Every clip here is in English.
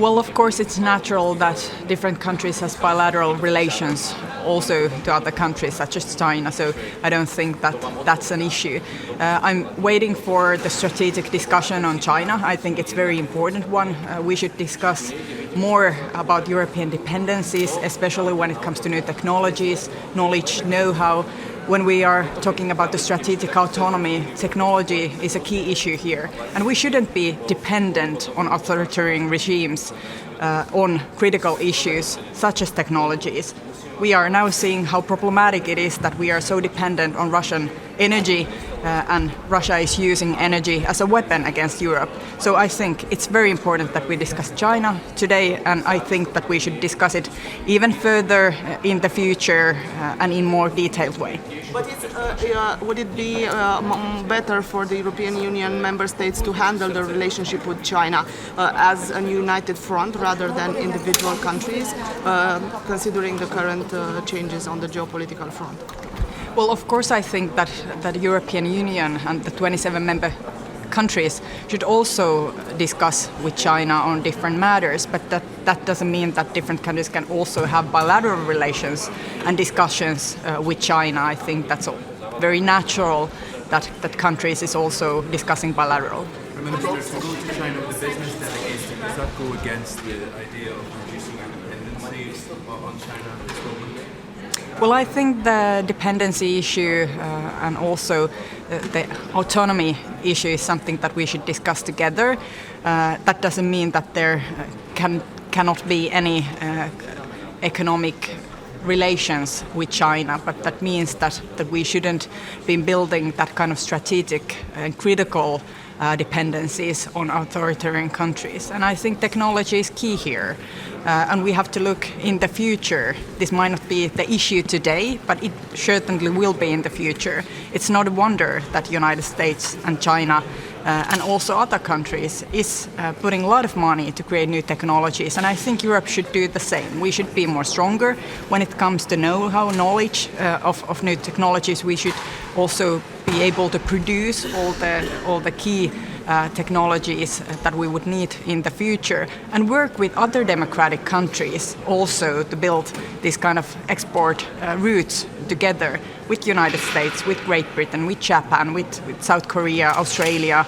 Well, of course, it's natural that different countries has bilateral relations also to other countries, such as China. So I don't think that that's an issue. I'm waiting for the strategic discussion on China. I think it's a very important one. We should discuss more about European dependencies, especially when it comes to new technologies, knowledge, know-how. When we are talking about the strategic autonomy, technology is a key issue here. And we shouldn't be dependent on authoritarian regimes on critical issues such as technologies. We are now seeing how problematic it is that we are so dependent on Russian energy and Russia is using energy as a weapon against Europe. So I think it's very important that we discuss China today, and I think that we should discuss it even further in the future and in more detailed way. But would it be better for the European Union member states to handle the relationship with China as a united front rather than individual countries, considering the current changes on the geopolitical front? Well, of course, I think that the European Union and the 27 member countries should also discuss with China on different matters, but that doesn't mean that different countries can also have bilateral relations and discussions with China. I think that's very natural that countries is also discussing bilateral. Minister, to go to China with the business delegation, does that go against the idea of reducing dependencies on China at this moment? Well, I think the dependency issue and also the autonomy issue is something that we should discuss together. That doesn't mean that there cannot be any economic relations with China, but that means that we shouldn't be building that kind of strategic and critical dependencies on authoritarian countries. And I think technology is key here. And we have to look in the future. This might not be the issue today, but it certainly will be in the future. It's not a wonder that the United States and China and also other countries is putting a lot of money to create new technologies. And I think Europe should do the same. We should be more stronger when it comes to know-how, knowledge of new technologies. We should also be able to produce all the key technologies that we would need in the future and work with other democratic countries also to build this kind of export routes together with United States, with Great Britain, with Japan, with South Korea, Australia,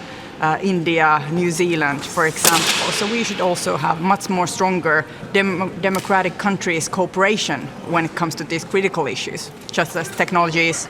India, New Zealand, for example. So we should also have much more stronger democratic countries cooperation when it comes to these critical issues, just as technologies,